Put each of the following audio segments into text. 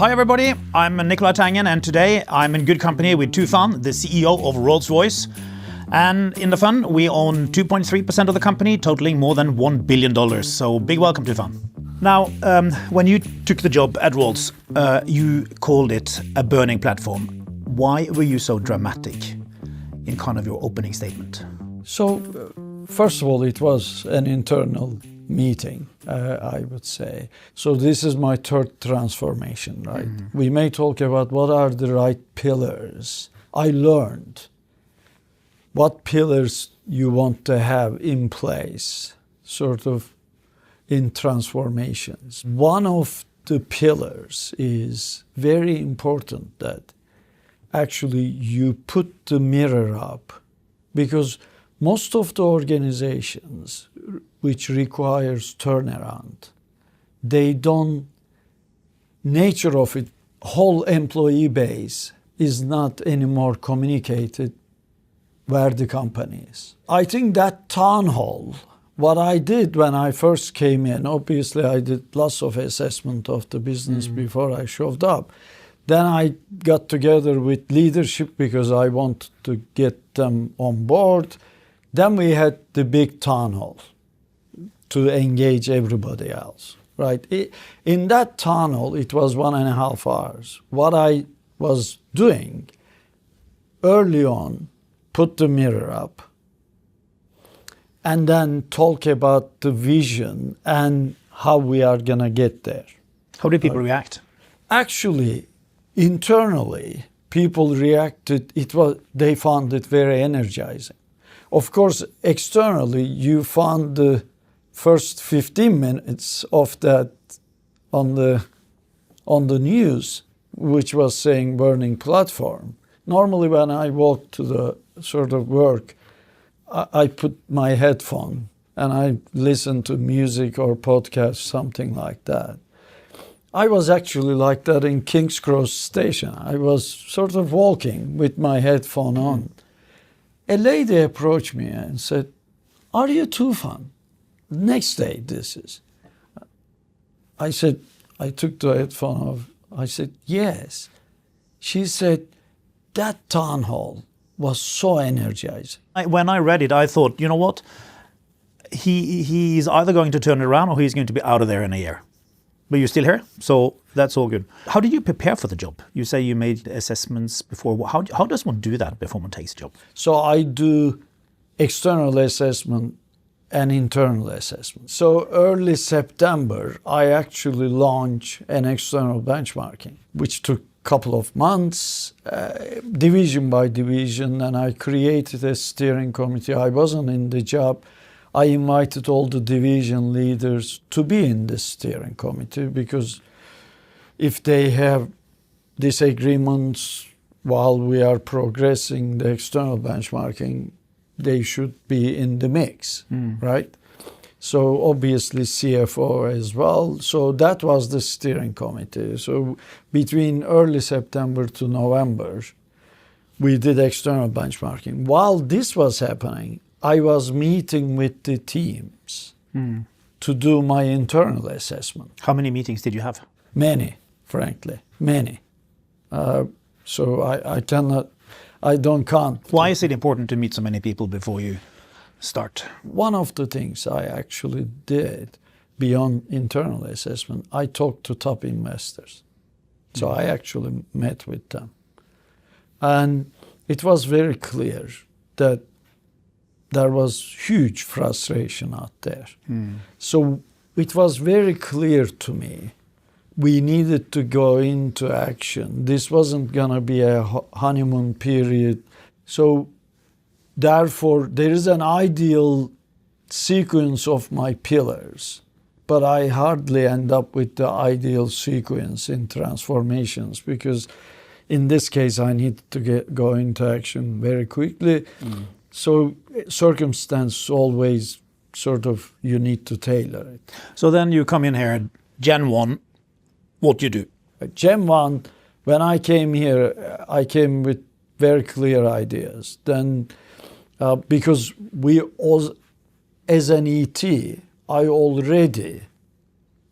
Hi everybody, I'm Nicolai Tangen and today I'm in good company with Tufan, the CEO of Rolls-Royce. And in the fund, we own 2.3% of the company, totaling more than $1 billion. So big welcome, Tufan. Now, when you took the job at Rolls, you called it a burning platform. Why were you so dramatic in kind of your opening statement? So, first of all, it was an internal meeting, I would say. So this is my third transformation, right? Mm-hmm. We may talk about what are the right pillars. I learned what pillars you want to have in place, sort of in transformations. One of the pillars is very important that actually you put the mirror up, because most of the organizations which requires turnaround, nature of it, whole employee base is not anymore communicated where the company is. I think that town hall, what I did when I first came in, obviously I did lots of assessment of the business before I showed up. Then I got together with leadership because I wanted to get them on board. Then we had the big town hall to engage everybody else, right? In that town hall, it was 1.5 hours. What I was doing early on, put the mirror up, and then talk about the vision and how we are gonna get there. How did people react? Actually, internally, people reacted. They found it very energizing. Of course, externally, you found the first 15 minutes of that on the news, which was saying burning platform. Normally, when I walk to the sort of work, I put my headphone and I listen to music or podcast, something like that. I was actually like that in King's Cross Station. I was sort of walking with my headphone on. A lady approached me and said, "Are you Tufan?" Next day, this is. I said, I took the headphone off. I said, "Yes." She said, "That town hall was so energizing." When I read it, I thought, you know what? He's either going to turn it around or he's going to be out of there in a year. But you're still here, so that's all good. How did you prepare for the job? You say you made assessments before. How does one do that before one takes a job? So I do external assessment and internal assessment. So early September, I actually launched an external benchmarking, which took a couple of months, division by division, and I created a steering committee. I wasn't in the job. I invited all the division leaders to be in the steering committee, because if they have disagreements while we are progressing the external benchmarking, they should be in the mix, right? So obviously CFO as well. So that was the steering committee. So between early September to November, we did external benchmarking. While this was happening, I was meeting with the teams to do my internal assessment. How many meetings did you have? Many, frankly, many. So I don't count. Why is it important to meet so many people before you start? One of the things I actually did beyond internal assessment, I talked to top investors. So I actually met with them. And it was very clear that there was huge frustration out there. So it was very clear to me we needed to go into action. This wasn't going to be a honeymoon period. So therefore, there is an ideal sequence of my pillars, but I hardly end up with the ideal sequence in transformations, because in this case, I need to go into action very quickly. So circumstance always sort of, you need to tailor it. So then you come in here at Gen 1, what do you do? Gen 1, when I came here, I came with very clear ideas. Then, because as an ET, I already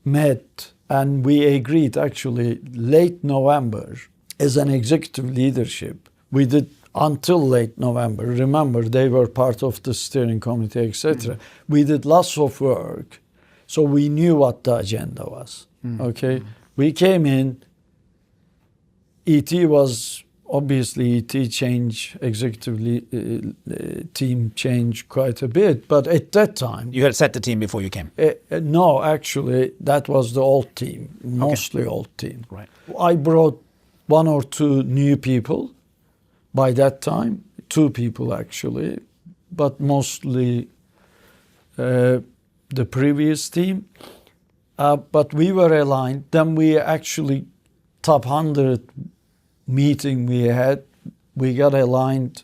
met And we agreed actually late November as an executive leadership. We did until late November. Remember, they were part of the steering committee, etc. We did lots of work. So we knew what the agenda was. Okay. We came in, ET was obviously ET change, executive team changed quite a bit. But at that time, You had set the team before you came. no, actually, that was the old team, mostly old team. Right. I brought one or two new people by that time, 2 people actually, but mostly the previous team. But we were aligned. Then we actually, top 100 meeting we had, we got aligned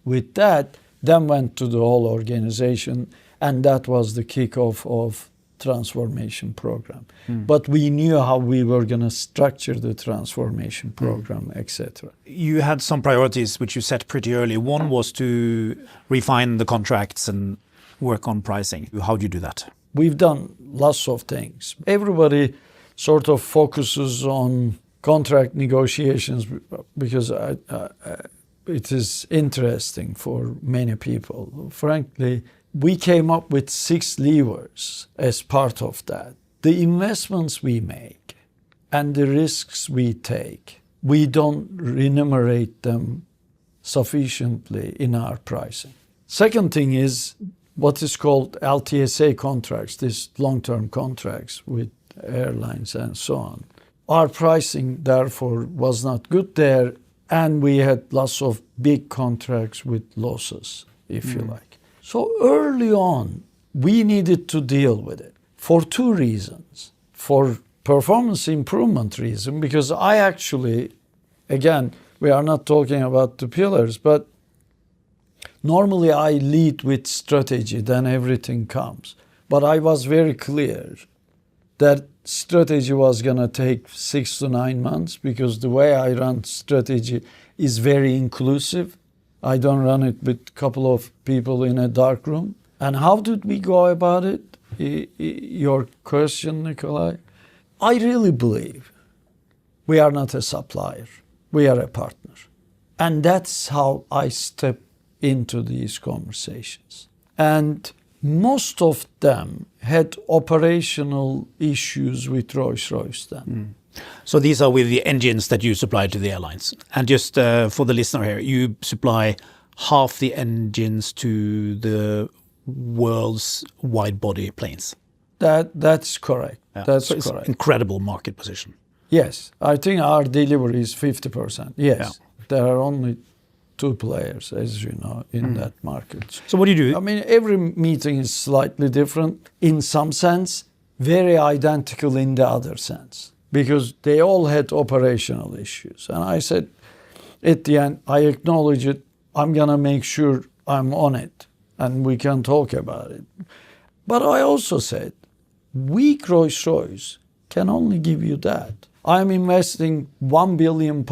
with that, then went to the whole organization, and that was the kickoff of transformation program. But we knew how we were going to structure the transformation program, etc. You had some priorities which you set pretty early. One was to refine the contracts and work on pricing. How do you do that? We've done lots of things. Everybody sort of focuses on contract negotiations because it is interesting for many people. Frankly, we came up with 6 levers as part of that. The investments we make and the risks we take, we don't remunerate them sufficiently in our pricing. Second thing is what is called LTSA contracts, these long-term contracts with airlines and so on. Our pricing, therefore, was not good there, and we had lots of big contracts with losses, if you like. So early on, we needed to deal with it for 2 reasons. For performance improvement reason, because I actually, again, we are not talking about the pillars, but normally I lead with strategy, then everything comes. But I was very clear that strategy was going to take 6 to 9 months because the way I run strategy is very inclusive. I don't run it with a couple of people in a dark room. And how did we go about it? Your question, Nicolai. I really believe we are not a supplier. We are a partner. And that's how I step into these conversations. And most of them had operational issues with Rolls-Royce then. So these are with the engines that you supply to the airlines. And just for the listener here, you supply half the engines to the world's wide-body planes. That's correct. Yeah. That's so it's correct. Incredible market position. Yes, I think our delivery is 50%. Yes, Yeah. there are only 2 players, as you know, in that market. So what do you do? I mean, every meeting is slightly different in some sense, very identical in the other sense, because they all had operational issues. And I said, at the end, I acknowledge it. I'm going to make sure I'm on it and we can talk about it. But I also said, weak Rolls-Royce can only give you that. I'm investing £1 billion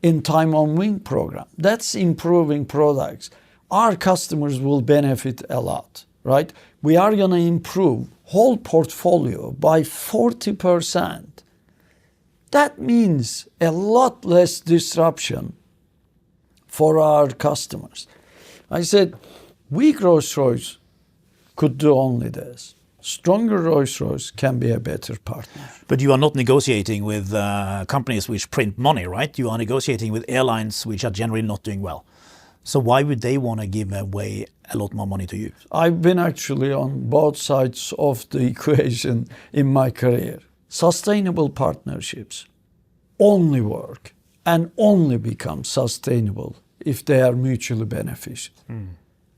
in time on wing program. That's improving products. Our customers will benefit a lot, right? We are going to improve whole portfolio by 40%. That means a lot less disruption for our customers. I said, weak Rolls-Royce could do only this. Stronger Rolls-Royce can be a better partner. But you are not negotiating with companies which print money, right? You are negotiating with airlines which are generally not doing well. So why would they want to give away a lot more money to you? I've been actually on both sides of the equation in my career. Sustainable partnerships only work and only become sustainable if they are mutually beneficial.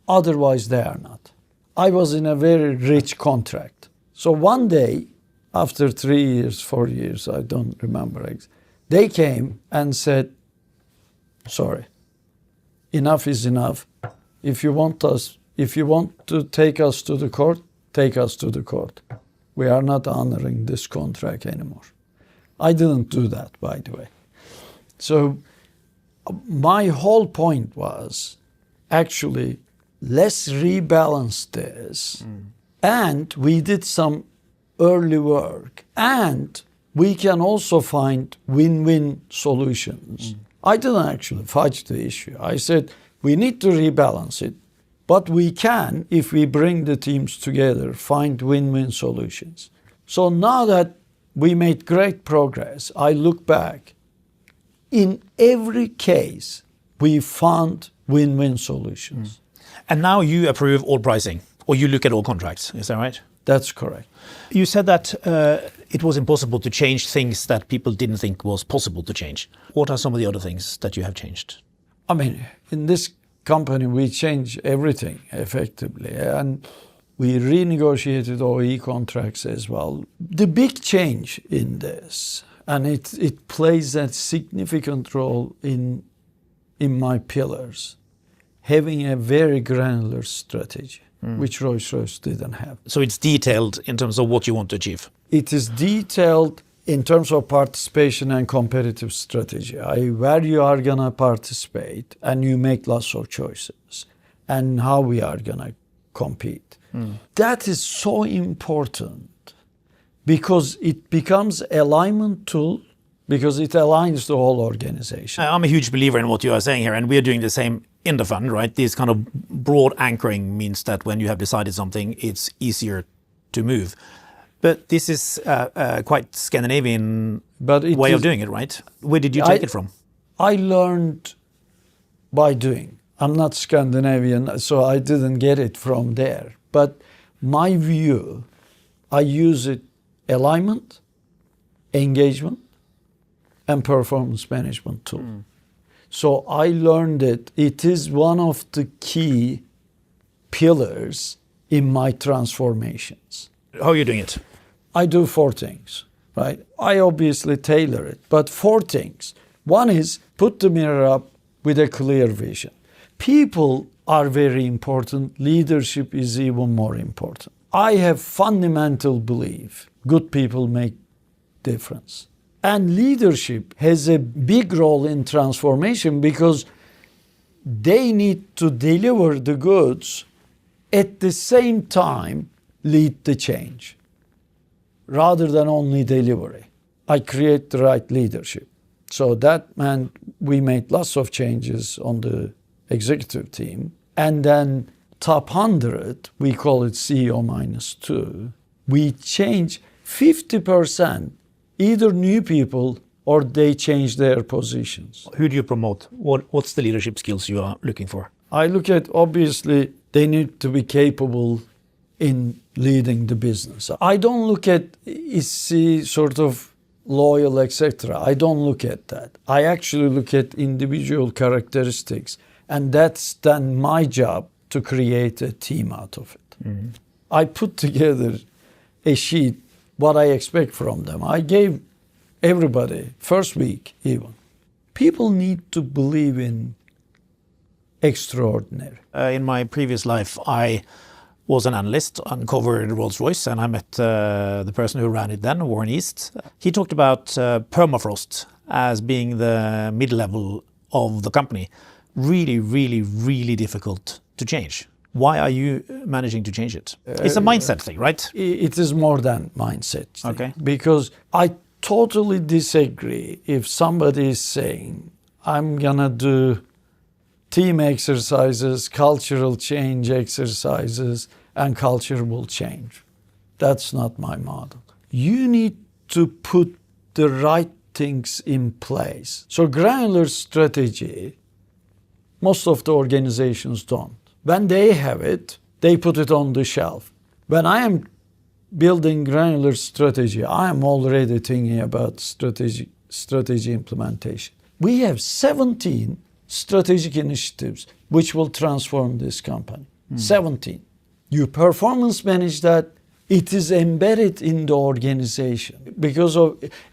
Otherwise, they are not. I was in a very rich contract. So one day, after 3 years, 4 years, I don't remember, they came and said, sorry, enough is enough. If you want to take us to the court, take us to the court. We are not honoring this contract anymore. I didn't do that, by the way. So my whole point was actually, let's rebalance this. And we did some early work, and we can also find win-win solutions. I didn't actually fight the issue. I said we need to rebalance it, but we can, if we bring the teams together, find win-win solutions. So now that we made great progress, I look back. In every case, we found win-win solutions. And now you approve all pricing, or you look at all contracts, is that right? That's correct. You said that it was impossible to change things that people didn't think was possible to change. What are some of the other things that you have changed? I mean, in this company, we change everything effectively, and we renegotiated OE contracts as well. The big change in this, and it plays a significant role in my pillars, having a very granular strategy, which Rolls-Royce didn't have. So it's detailed in terms of what you want to achieve. It is detailed in terms of participation and competitive strategy. Where you are going to participate, and you make lots of choices, and how we are going to compete. That is so important because it becomes alignment tool, because it aligns the whole organization. I'm a huge believer in what you are saying here, and we are doing the same in the fund, right? This kind of broad anchoring means that when you have decided something, it's easier to move. But this is quite Scandinavian way of doing it, right? Where did you take it from? I learned by doing. I'm not Scandinavian, so I didn't get it from there. But my view, I use it alignment, engagement, and performance management tool. So I learned that it is one of the key pillars in my transformations. How are you doing it? I do 4 things, right? I obviously tailor it, but 4 things. One is put the mirror up with a clear vision. People are very important. Leadership is even more important. I have fundamental belief good people make difference. And leadership has a big role in transformation because they need to deliver the goods at the same time lead the change rather than only delivery. I create the right leadership. So that meant we made lots of changes on the executive team. And then top 100, we call it CEO -2, we change 50%, either new people or they change their positions. Who do you promote? What's the leadership skills you are looking for? I look at, obviously, they need to be capable in leading the business. I don't look at, is he sort of loyal, etc. I don't look at that. I actually look at individual characteristics, and that's then my job to create a team out of it. I put together a sheet, what I expect from them. I gave everybody, first week even. People need to believe in extraordinary. In my previous life, I was an analyst and covered Rolls-Royce, and I met the person who ran it then, Warren East. He talked about permafrost as being the mid-level of the company. Really, really, really difficult to change. Why are you managing to change it? It's a mindset thing, right? It is more than mindset thing. Okay. Because I totally disagree if somebody is saying, I'm gonna do team exercises, cultural change exercises, and culture will change. That's not my model. You need to put the right things in place. So granular strategy, most of the organizations don't. When they have it, they put it on the shelf. When I am building granular strategy, I am already thinking about strategy implementation. We have 17 strategic initiatives which will transform this company. 17. You performance manage that, it is embedded in the organization. Because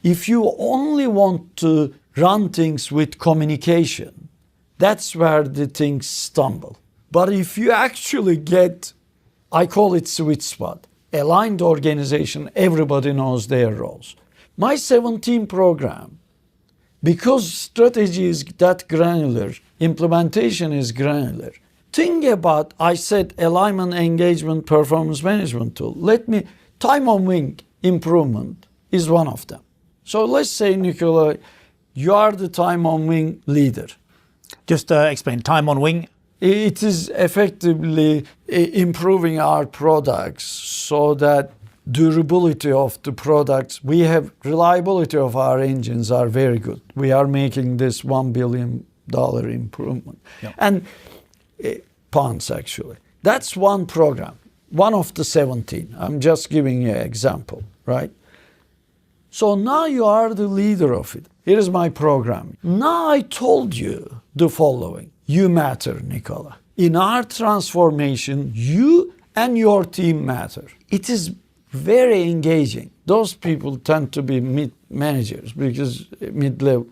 if you only want to run things with communication, that's where the things stumble. But if you actually get, I call it sweet spot, aligned organization, everybody knows their roles. My 17 program, because strategy is that granular, implementation is granular. Think about, I said alignment, engagement, performance management tool. Let me, time on wing, improvement is one of them. So let's say, Nicolai, you are the time on wing leader. Just explain time on wing. It is effectively improving our products so that durability of the products, we have reliability of our engines are very good. We are making this $1 billion improvement. Yep. And pounds actually. That's one program, one of the 17. I'm just giving you an example, right? So now you are the leader of it. Here is my program. Now I told you the following. You matter, Nicola. In our transformation, you and your team matter. It is very engaging. Those people tend to be mid-managers because mid-level.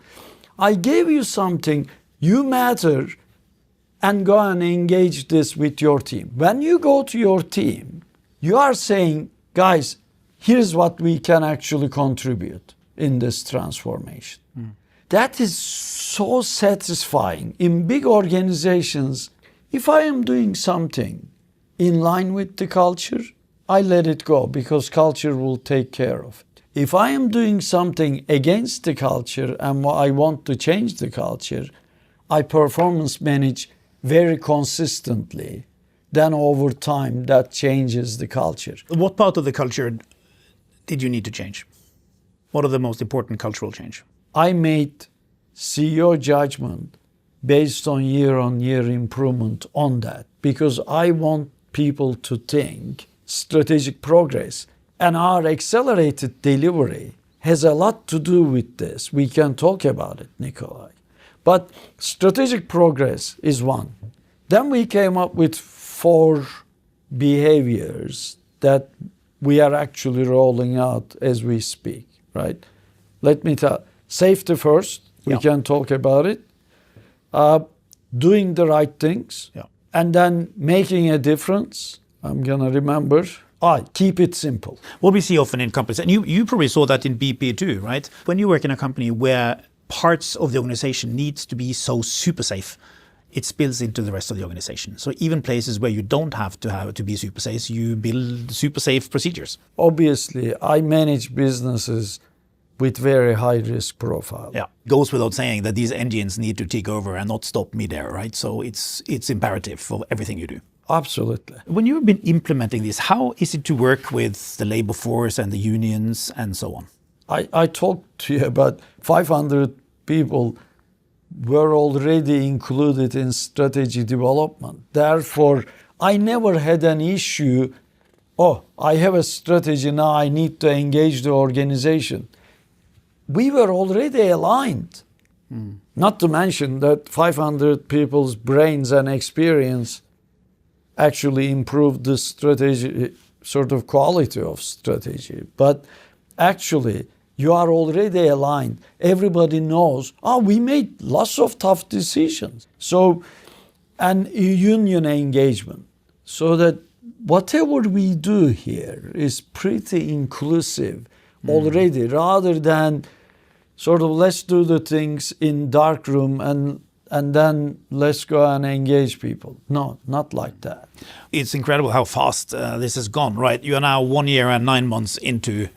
I gave you something, you matter, and go and engage this with your team. When you go to your team, you are saying, guys, here's what we can actually contribute in this transformation. That is so satisfying. In big organizations, if I am doing something in line with the culture, I let it go because culture will take care of it. If I am doing something against the culture and I want to change the culture, I performance manage very consistently. Then over time, that changes the culture. What part of the culture did you need to change? What are the most important cultural change? I made CEO judgment based on year improvement on that because I want people to think strategic progress, and our accelerated delivery has a lot to do with this. We can talk about it, Nicolai. But strategic progress is one. Then we came up with 4 behaviors that we are actually rolling out as we speak, right? Let me tell. Safety first. We can talk about it. Doing the right things. Yeah. And then making a difference. I'm going to remember. Keep it simple. What we see often in companies, and you probably saw that in BP too, right? When you work in a company where parts of the organization needs to be so super safe, it spills into the rest of the organization. So even places where you don't have to be super safe, you build super safe procedures. Obviously, I manage businesses with very high risk profile. Yeah, goes without saying that these engines need to take over and not stop midair, right? So it's imperative for everything you do. Absolutely. When you've been implementing this, how is it to work with the labor force and the unions and so on? I talked to you about 500 people were already included in strategy development. Therefore, I never had an issue, I have a strategy now, I need to engage the organization. We were already aligned. Not to mention that 500 people's brains and experience actually improved the strategy, sort of quality of strategy. But actually, you are already aligned. Everybody knows, we made lots of tough decisions. So, and union engagement. So that whatever we do here is pretty inclusive already, rather than sort of let's do the things in dark room and then let's go and engage people. No, not like that. It's incredible how fast this has gone, right? You are now 1 year and 9 months into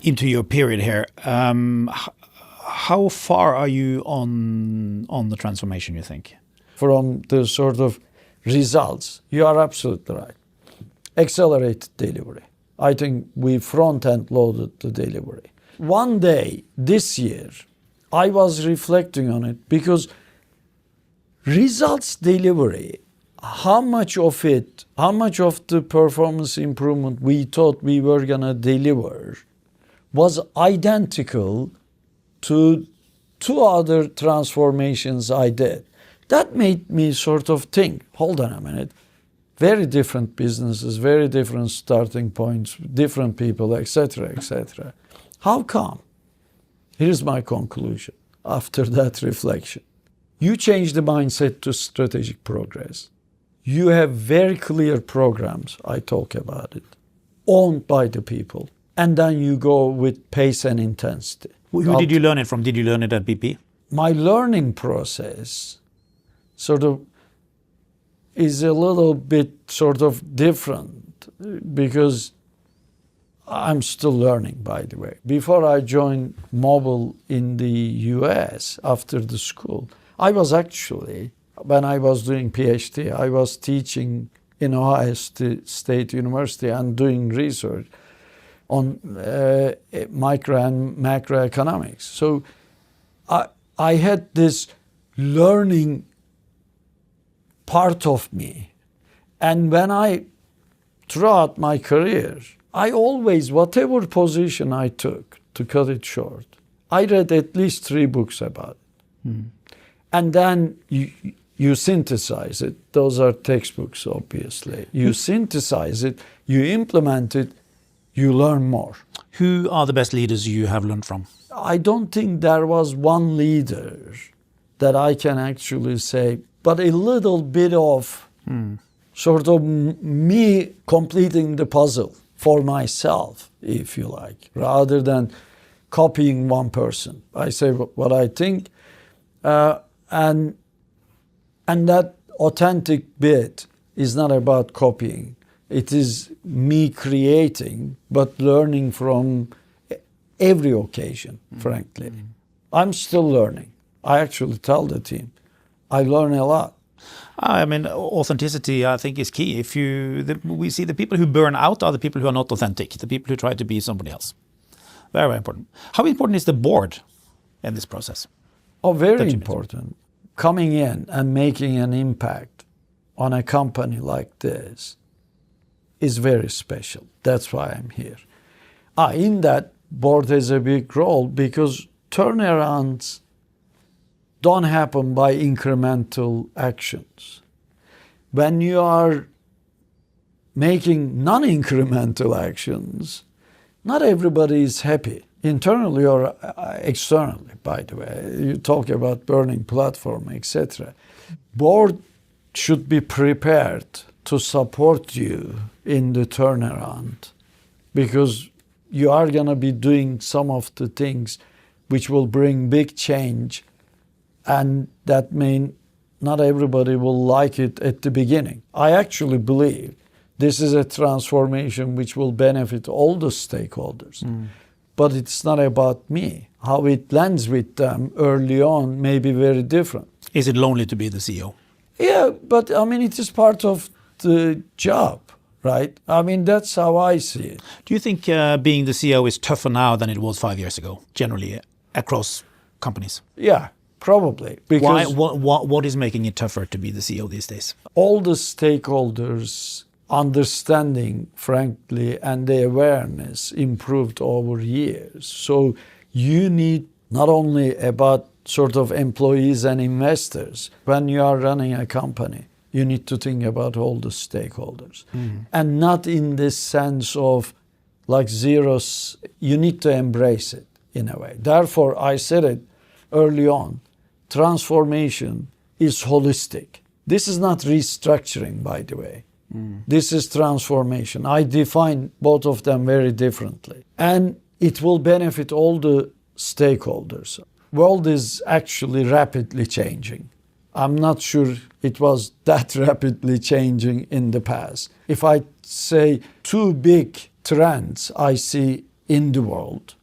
your period here. How far are you on the transformation, you think? From the sort of results, you are absolutely right. Accelerated delivery. I think we front-end loaded the delivery. One day this year, I was reflecting on it because results delivery, how much of the performance improvement we thought we were going to deliver was identical to 2 other transformations I did. That made me sort of think, hold on a minute, very different businesses, very different starting points, different people, etc., etc. How come? Here's my conclusion after that reflection. You change the mindset to strategic progress. You have very clear programs, I talk about it, owned by the people. And then you go with pace and intensity. Who did you learn it from? Did you learn it at BP? My learning process sort of is a little bit sort of different because I'm still learning, by the way. Before I joined Mobile in the US after the school, I was actually, when I was doing PhD, I was teaching in Ohio State University and doing research on micro and macroeconomics. So I had this learning part of me. And when throughout my career, I always, whatever position I took, to cut it short, I read at least 3 books about it. Mm. And then you synthesize it. Those are textbooks, obviously. You synthesize it, you implement it, you learn more. Who are the best leaders you have learned from? I don't think there was one leader that I can actually say, but a little bit of sort of me completing the puzzle for myself, if you like, rather than copying one person. I say what I think, and that authentic bit is not about copying. It is me creating, but learning from every occasion, frankly. I'm still learning. I actually tell the team, I learn a lot. I mean, authenticity, I think, is key. We see the people who burn out are the people who are not authentic, the people who try to be somebody else. Very, very important. How important is the board in this process? Oh, very important. Coming in and making an impact on a company like this is very special. That's why I'm here. In that, board has a big role because turnarounds don't happen by incremental actions. When you are making non-incremental actions, not everybody is happy, internally or externally, by the way. You talk about burning platform, etc. Board should be prepared to support you in the turnaround because you are going to be doing some of the things which will bring big change, and that means not everybody will like it at the beginning. I actually believe this is a transformation which will benefit all the stakeholders. But it's not about me. How it lands with them early on may be very different. Is it lonely to be the CEO? Yeah, but I mean, it is part of the job, right? I mean, that's how I see it. Do you think being the CEO is tougher now than it was 5 years ago, generally, across companies? Yeah, probably. Because what is making it tougher to be the CEO these days? All the stakeholders' understanding, frankly, and the awareness improved over years. So you need not only about sort of employees and investors. When you are running a company, you need to think about all the stakeholders. And not in this sense of like zeros. You need to embrace it in a way. Therefore, I said it early on, transformation is holistic. This is not restructuring, by the way. This is transformation. I define both of them very differently. And it will benefit all the stakeholders. World is actually rapidly changing. I'm not sure it was that rapidly changing in the past. If I say 2 big trends I see in the world,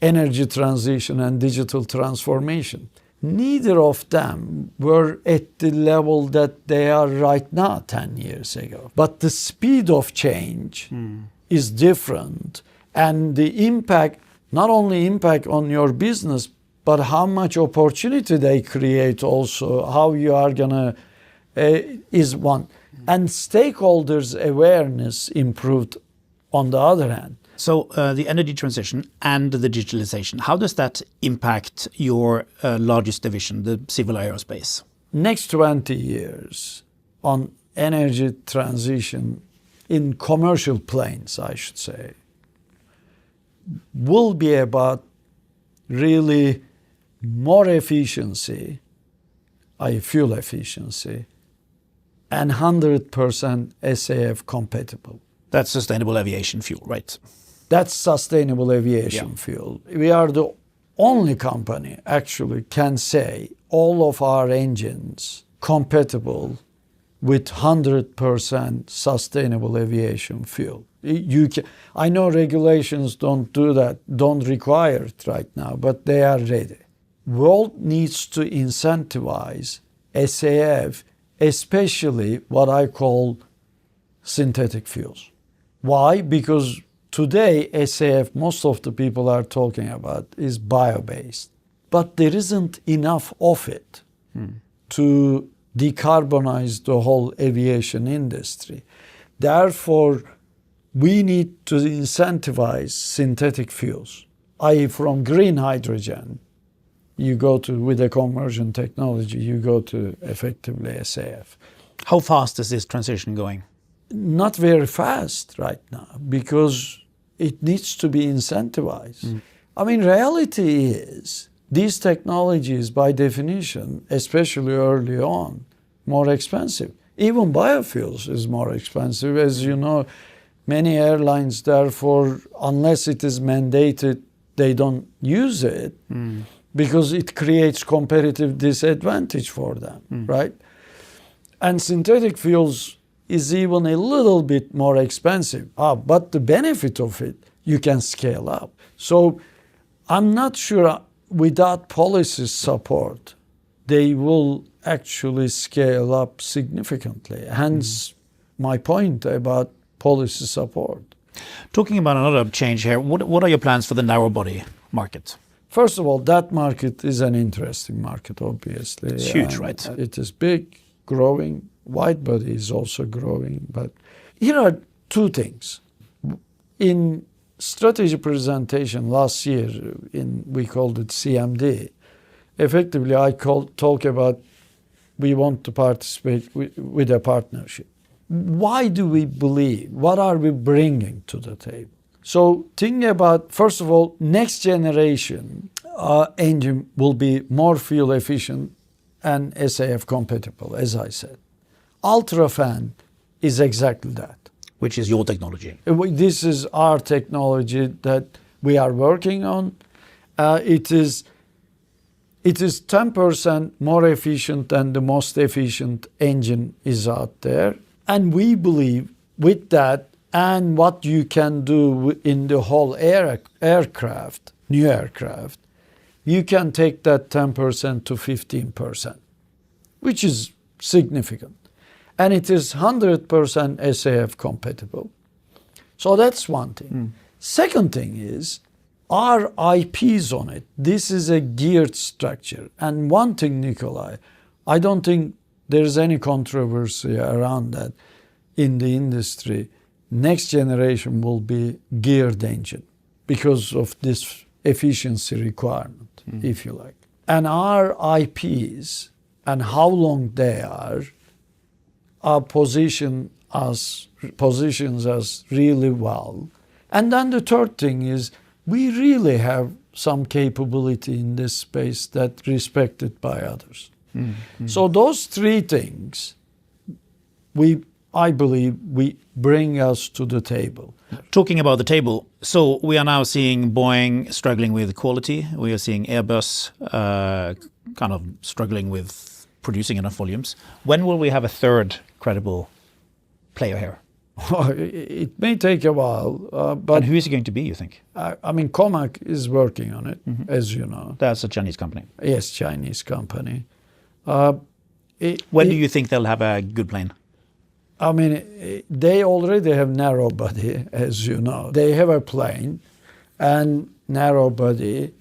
energy transition and digital transformation, neither of them were at the level that they are right now 10 years ago. But the speed of change is different. And the impact, not only impact on your business, but how much opportunity they create also, how you are going to, is one. And stakeholders' awareness improved on the other hand. So the energy transition and the digitalization, how does that impact your largest division, the civil aerospace? Next 20 years on energy transition in commercial planes, I should say, will be about really more efficiency, fuel efficiency, and 100% SAF compatible. That's sustainable aviation fuel, right? That's sustainable aviation fuel. We are the only company actually can say all of our engines compatible with 100% sustainable aviation fuel. I know regulations don't do that, don't require it right now, but they are ready. World needs to incentivize SAF, especially what I call synthetic fuels. Why? Because today SAF, most of the people are talking about, is bio-based. But there isn't enough of it to decarbonize the whole aviation industry. Therefore, we need to incentivize synthetic fuels, i.e. from green hydrogen, you go to, with a conversion technology, you go to effectively SAF. How fast is this transition going? Not very fast right now because it needs to be incentivized. I mean, reality is these technologies, by definition, especially early on, more expensive. Even biofuels is more expensive. As you know, many airlines, therefore, unless it is mandated, they don't use it because it creates competitive disadvantage for them, right? And synthetic fuels is even a little bit more expensive. But the benefit of it, you can scale up. So I'm not sure without policy support, they will actually scale up significantly. Hence my point about policy support. Talking about another change here, what are your plans for the narrow body market? First of all, that market is an interesting market, obviously. It's huge, right? It is big, growing. Wide body is also growing. But here are two things. In strategy presentation last year, we called it CMD, effectively I talk about we want to participate with a partnership. Why do we believe? What are we bringing to the table? So think about, first of all, next generation engine will be more fuel efficient and SAF compatible, as I said. UltraFan is exactly that. Which is your technology? This is our technology that we are working on. It is 10% more efficient than the most efficient engine is out there. And we believe with that and what you can do in the whole aircraft, new aircraft, you can take that 10% to 15%, which is significant. And it is 100% SAF compatible. So that's one thing. Second thing is our IPs on it. This is a geared structure. And one thing, Nicolai, I don't think there's any controversy around that in the industry. Next generation will be geared engine because of this efficiency requirement, if you like. And our IPs and how long they are positions us really well. And then the third thing is we really have some capability in this space that's respected by others. So those three things, I believe, we bring us to the table. Talking about the table, so we are now seeing Boeing struggling with quality. We are seeing Airbus kind of struggling with producing enough volumes. When will we have a third credible player here? It may take a while, but... And who is it going to be, you think? I mean, Comac is working on it, as you know. That's a Chinese company. Yes, Chinese company. When do you think they'll have a good plane? I mean, they already have narrow body, as you know. They have a plane and narrow body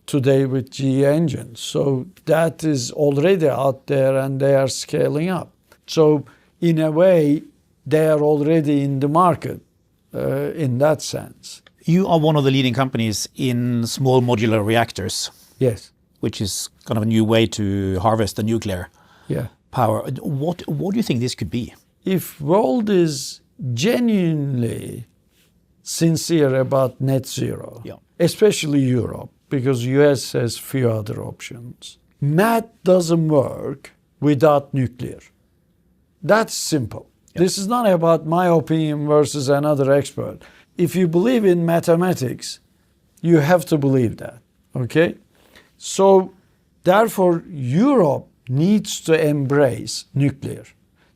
today with GE engines. So that is already out there and they are scaling up. So in a way, they are already in the market in that sense. You are one of the leading companies in small modular reactors. Yes. Which is kind of a new way to harvest the nuclear power. What do you think this could be? If world is genuinely sincere about net zero, especially Europe, because US has few other options, math doesn't work without nuclear. That's simple. This is not about my opinion versus another expert. If you believe in mathematics, you have to believe that, okay? So, therefore, Europe needs to embrace nuclear.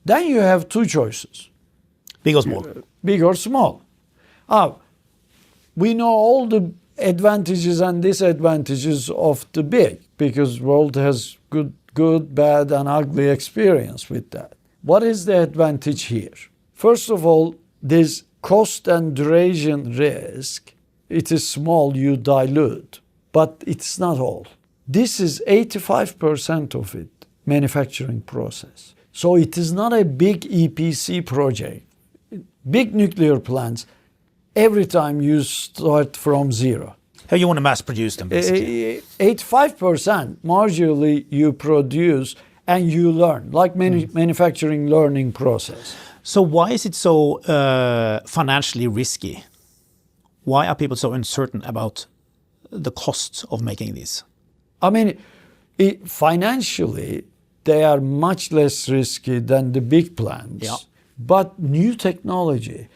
Then you have two choices. Big or small? Big or small. We know all the advantages and disadvantages of the big because world has good, bad, and ugly experience with that. What is the advantage here? First of all, this cost and duration risk. It is small, you dilute, but it's not all. This is 85% of it, manufacturing process. So it is not a big EPC project. Big nuclear plants, every time you start from zero. How you want to mass produce them, basically? 85% marginally you produce and you learn, like manufacturing learning process. So why is it so financially risky? Why are people so uncertain about the costs of making these? I mean, financially, they are much less risky than the big plants. Yeah. But new technology,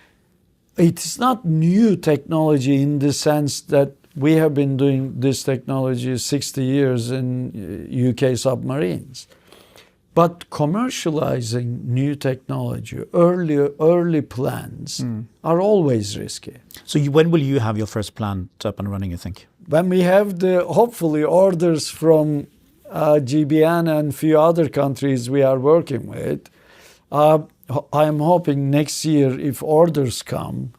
it's not new technology in the sense that we have been doing this technology 60 years in UK submarines. But commercializing new technology, early plans are always risky. So when will you have your first plant up and running, you think? When we have hopefully orders from GBN and few other countries we are working with, I am hoping next year if orders come,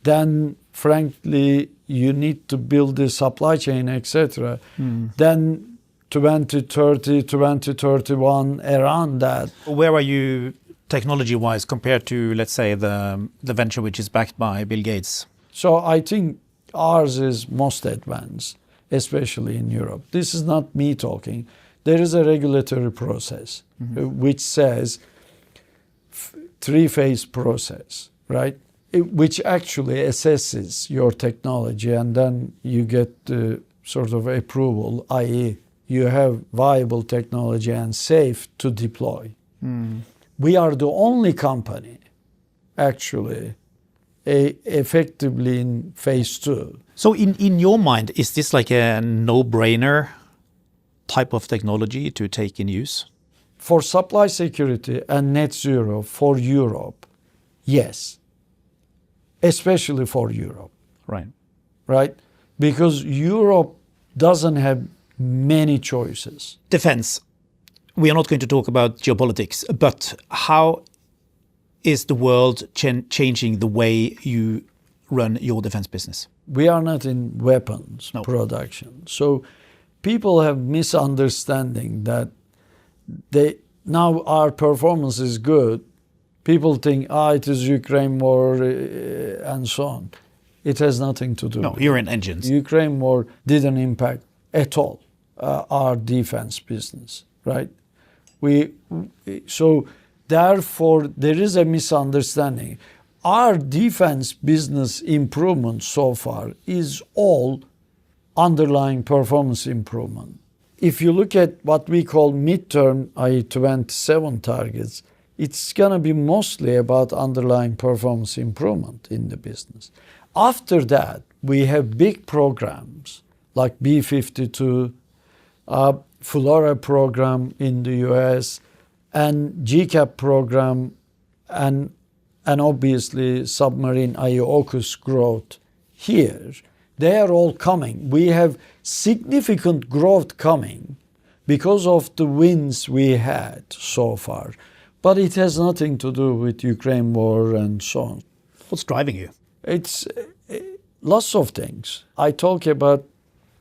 then frankly you need to build the supply chain, etc. Then 2030, 2031, around that. Where are you technology-wise compared to, let's say, the venture which is backed by Bill Gates? So I think ours is most advanced, especially in Europe. This is not me talking. There is a regulatory process which says three-phase process, right? Which actually assesses your technology and then you get the sort of approval, i.e. you have viable technology and safe to deploy. We are the only company actually effectively in phase 2. So in your mind, is this like a no-brainer type of technology to take in use? For supply security and net zero for Europe, yes. Especially for Europe. Right. Right? Because Europe doesn't have many choices. Defense. We are not going to talk about geopolitics, but how is the world changing the way you run your defense business? We are not in weapons production. So people have misunderstanding that now our performance is good. People think, it is Ukraine war and so on. It has nothing to do. No, you're in engines. Ukraine war didn't impact at all our defense business, right? So therefore, there is a misunderstanding. Our defense business improvement so far is all underlying performance improvement. If you look at what we call midterm, i.e. 27 targets, it's going to be mostly about underlying performance improvement in the business. After that, we have big programs like B-52, Flora program in the US, and GCAP program, and obviously submarine i.e. AUKUS growth here. They are all coming. We have significant growth coming because of the wins we had so far. But it has nothing to do with Ukraine war and so on. What's driving you? It's lots of things. I talk about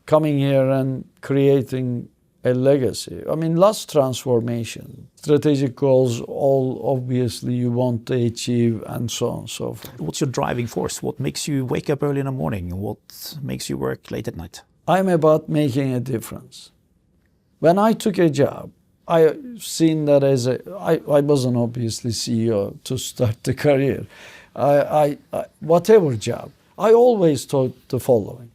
coming here and creating a legacy. I mean, lots transformation. Strategic goals, all obviously you want to achieve and so on and so forth. What's your driving force? What makes you wake up early in the morning? What makes you work late at night? I'm about making a difference. When I took a job, I seen that as I wasn't obviously CEO to start the career. Whatever job, I always thought the following.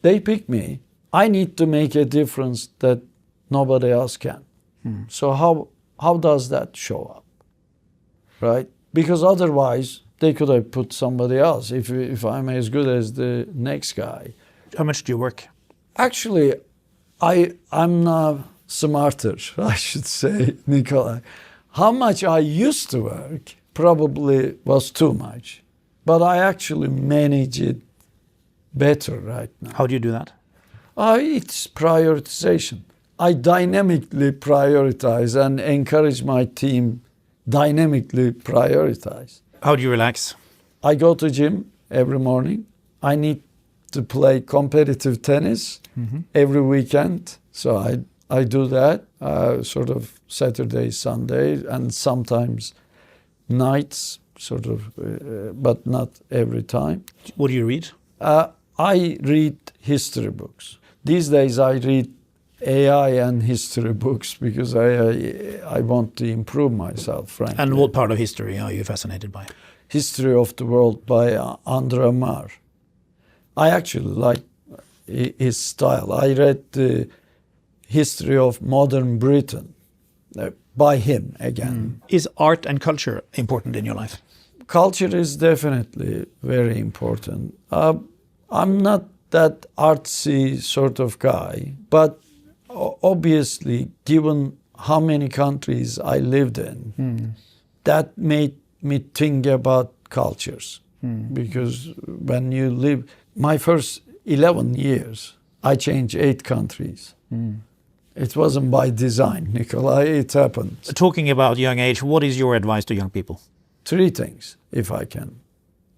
They pick me. I need to make a difference that nobody else can. So how does that show up, right? Because otherwise they could have put somebody else if I'm as good as the next guy. How much do you work? Actually, I'm now smarter, I should say, Nicolai. How much I used to work, probably was too much. But I actually manage it better right now. How do you do that? It's prioritization. I dynamically prioritize and encourage my team dynamically prioritize. How do you relax? I go to gym every morning. I need to play competitive tennis every weekend. So I do that sort of Saturday, Sunday, and sometimes nights, sort of, but not every time. What do you read? I read history books. These days I read AI and history books because I want to improve myself, frankly. And what part of history are you fascinated by? History of the World by Andra Mar. I actually like his style. I read the History of Modern Britain by him again. Is art and culture important in your life? Culture is definitely very important. I'm not that artsy sort of guy, but obviously, given how many countries I lived in, that made me think about cultures. Because when you live, my first 11 years, I changed 8 countries. It wasn't by design, Nicolai, it happened. Talking about young age, what is your advice to young people? 3 things, if I can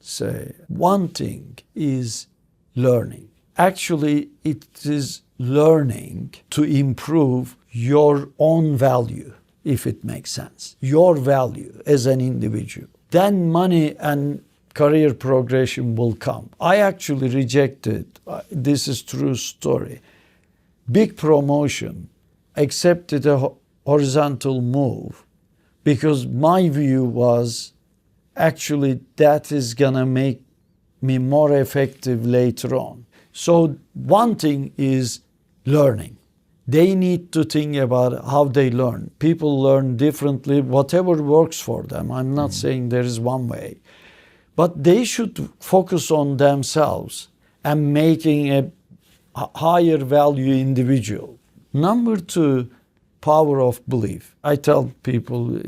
say. One thing is learning. Actually, it is learning to improve your own value, if it makes sense. Your value as an individual. Then money and career progression will come. I actually rejected, this is true story, big promotion, accepted a horizontal move because my view was actually that is gonna make me more effective later on. So one thing is learning. They need to think about how they learn. People learn differently, whatever works for them. I'm not saying there is one way. But they should focus on themselves and making a higher value individual. Number 2, power of belief. I tell people,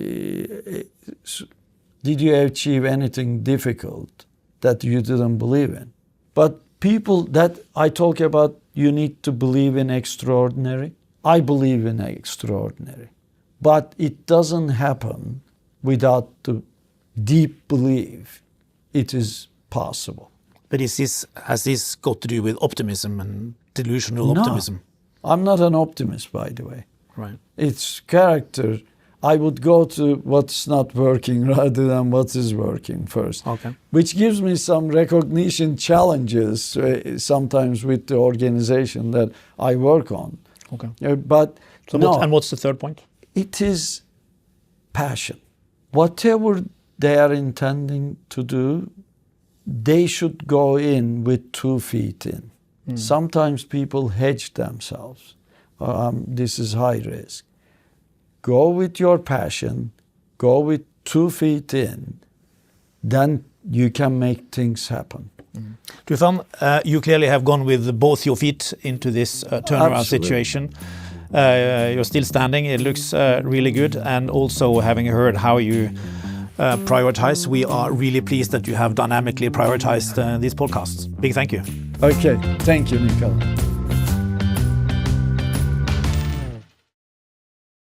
did you achieve anything difficult that you didn't believe in? But people that I talk about, you need to believe in extraordinary. I believe in extraordinary. But it doesn't happen without the deep belief it is possible. But has this got to do with optimism and delusional optimism? No, I'm not an optimist, by the way. Right. It's character. I would go to what's not working rather than what is working first. Okay. Which gives me some recognition challenges sometimes with the organization that I work on. Okay. But so no, and what's the third point? It is passion. Whatever they are intending to do, they should go in with 2 feet in. Sometimes people hedge themselves. This is high risk. Go with your passion, go with 2 feet in, then you can make things happen. Tufan, you clearly have gone with both your feet into this turnaround Absolutely. situation. You're still standing, it looks really good, and also having heard how you prioritize, we are really pleased that you have dynamically prioritized these podcasts. Big thank you. Okay, thank you, Nicolai.